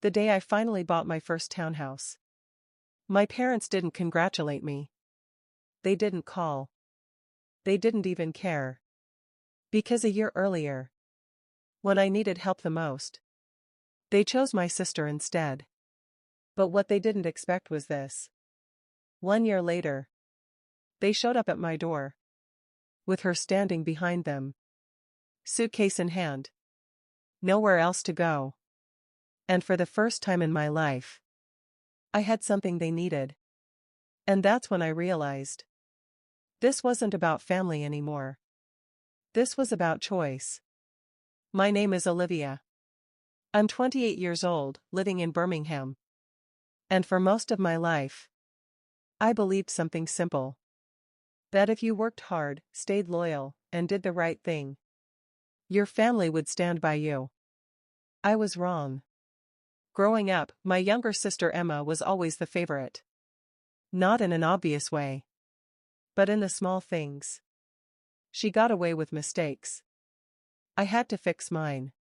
The day I finally bought my first townhouse. My parents didn't congratulate me. They didn't call. They didn't even care. Because a year earlier, when I needed help the most, they chose my sister instead. But what they didn't expect was this. 1 year later, they showed up at my door, with her standing behind them, suitcase in hand. Nowhere else to go. And for the first time in my life, I had something they needed. And that's when I realized. This wasn't about family anymore. This was about choice. My name is Olivia. I'm 28 years old, living in Birmingham. And for most of my life, I believed something simple. That if you worked hard, stayed loyal, and did the right thing, your family would stand by you. I was wrong. Growing up, my younger sister Emma was always the favorite. Not in an obvious way, but in the small things. She got away with mistakes. I had to fix mine.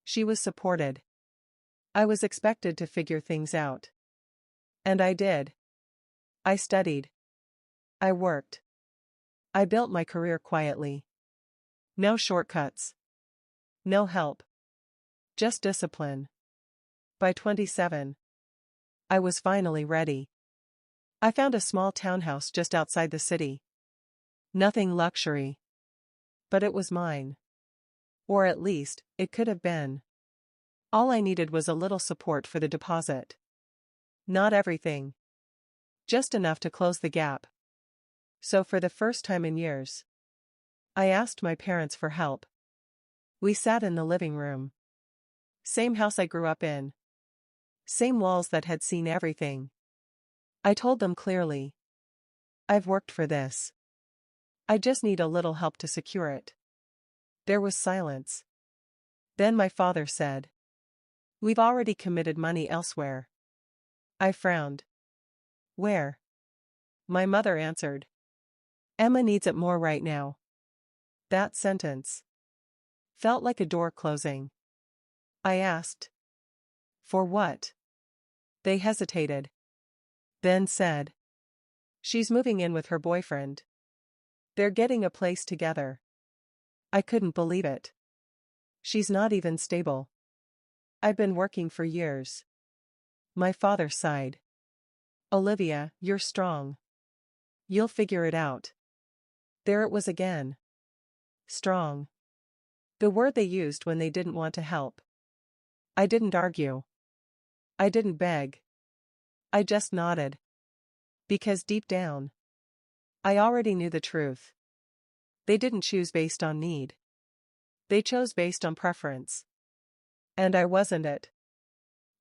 She was supported. I was expected to figure things out. And I did. I studied. I worked. I built my career quietly. No shortcuts. No help. Just discipline. By 27, I was finally ready. I found a small townhouse just outside the city. Nothing luxury. But it was mine. Or at least, it could have been. All I needed was a little support for the deposit. Not everything. Just enough to close the gap. So for the first time in years, I asked my parents for help. We sat in the living room. Same house I grew up in. Same walls that had seen everything. I told them clearly. I've worked for this. I just need a little help to secure it. There was silence. Then my father said, "We've already committed money elsewhere." I frowned. "Where?" My mother answered. "Emma needs it more right now." That sentence felt like a door closing. I asked, "For what?" They hesitated. Then said, "She's moving in with her boyfriend. They're getting a place together." I couldn't believe it. "She's not even stable. I've been working for years." My father sighed. "Olivia, you're strong. You'll figure it out." There it was again. Strong. The word they used when they didn't want to help. I didn't argue. I didn't beg. I just nodded. Because deep down, I already knew the truth. They didn't choose based on need. They chose based on preference. And I wasn't it.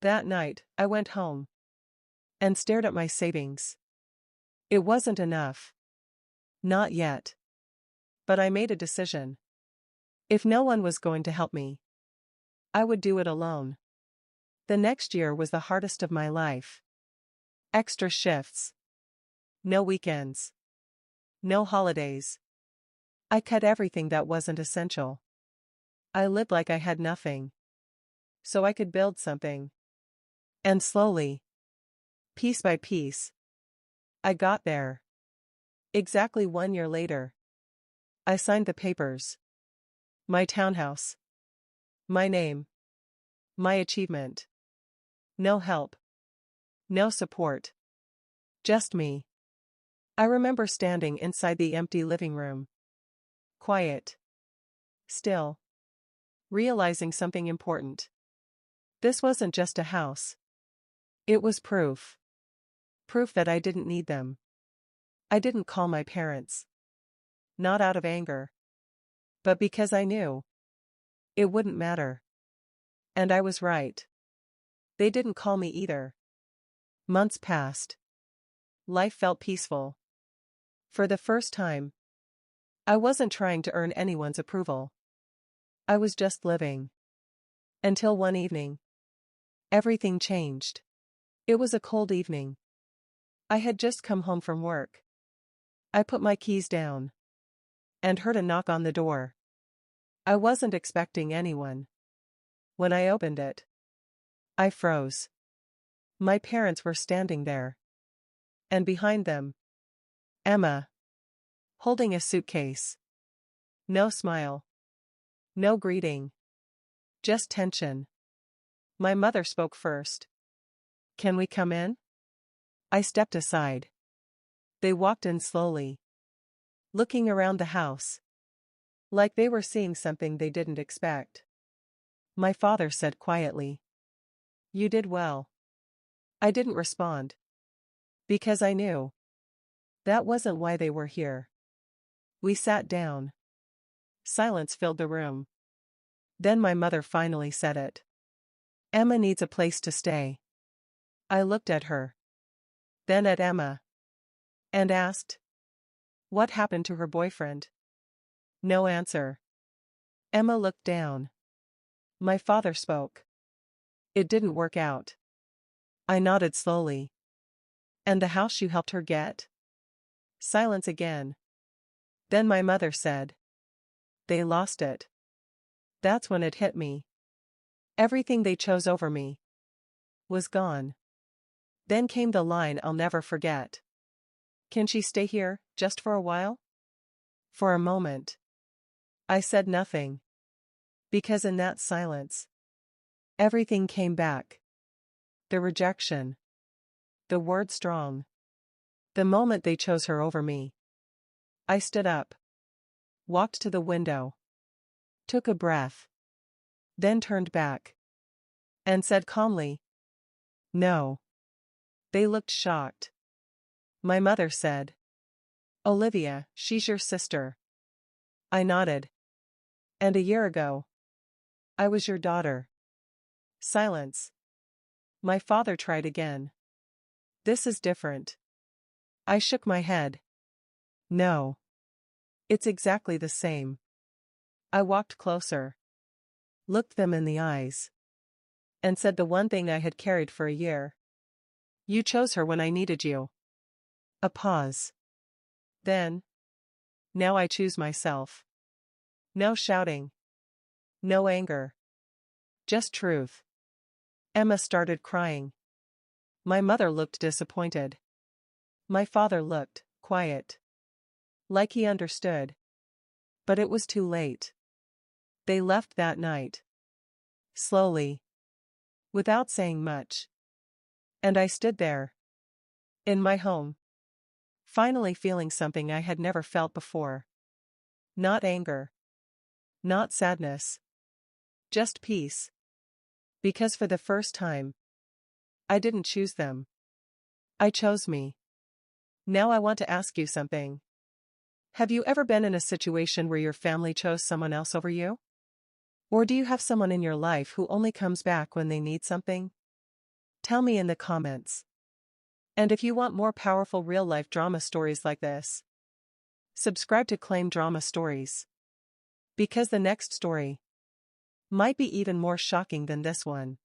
That night, I went home and stared at my savings. It wasn't enough. Not yet. But I made a decision. If no one was going to help me, I would do it alone. The next year was the hardest of my life. Extra shifts. No weekends. No holidays. I cut everything that wasn't essential. I lived like I had nothing. So I could build something. And slowly, piece by piece, I got there. Exactly 1 year later, I signed the papers. My townhouse. My name. My achievement. No help. No support. Just me. I remember standing inside the empty living room. Quiet. Still. Realizing something important. This wasn't just a house. It was proof. Proof that I didn't need them. I didn't call my parents. Not out of anger. But because I knew. It wouldn't matter. And I was right. They didn't call me either. Months passed. Life felt peaceful. For the first time, I wasn't trying to earn anyone's approval. I was just living. Until one evening, everything changed. It was a cold evening. I had just come home from work. I put my keys down and heard a knock on the door. I wasn't expecting anyone. When I opened it, I froze. My parents were standing there. And behind them, Emma, holding a suitcase. No smile. No greeting. Just tension. My mother spoke first. "Can we come in?" I stepped aside. They walked in slowly, looking around the house, like they were seeing something they didn't expect. My father said quietly, "You did well." I didn't respond. Because I knew that wasn't why they were here. We sat down. Silence filled the room. Then my mother finally said it. "Emma needs a place to stay." I looked at her, then at Emma, and asked, "What happened to her boyfriend?" No answer. Emma looked down. My father spoke. "It didn't work out." I nodded slowly. "And the house you helped her get?" Silence again. Then my mother said, "They lost it." That's when it hit me. Everything they chose over me was gone. Then came the line I'll never forget. "Can she stay here, just for a while?" For a moment, I said nothing. Because in that silence, everything came back. The rejection. The word strong. The moment they chose her over me. I stood up. Walked to the window. Took a breath. Then turned back. And said calmly, "No." They looked shocked. My mother said, "Olivia, she's your sister." I nodded. "And a year ago, I was your daughter." Silence. My father tried again. "This is different." I shook my head. "No. It's exactly the same." I walked closer. Looked them in the eyes. And said the one thing I had carried for a year. "You chose her when I needed you." A pause. Then, "Now I choose myself." No shouting. No anger. Just truth. Emma started crying. My mother looked disappointed. My father looked quiet. Like he understood. But it was too late. They left that night. Slowly. Without saying much. And I stood there. In my home. Finally feeling something I had never felt before. Not anger. Not sadness. Just peace. Because for the first time, I didn't choose them. I chose me. Now I want to ask you something. Have you ever been in a situation where your family chose someone else over you? Or do you have someone in your life who only comes back when they need something? Tell me in the comments. And if you want more powerful real-life drama stories like this, subscribe to Claim Drama Stories. Because the next story might be even more shocking than this one.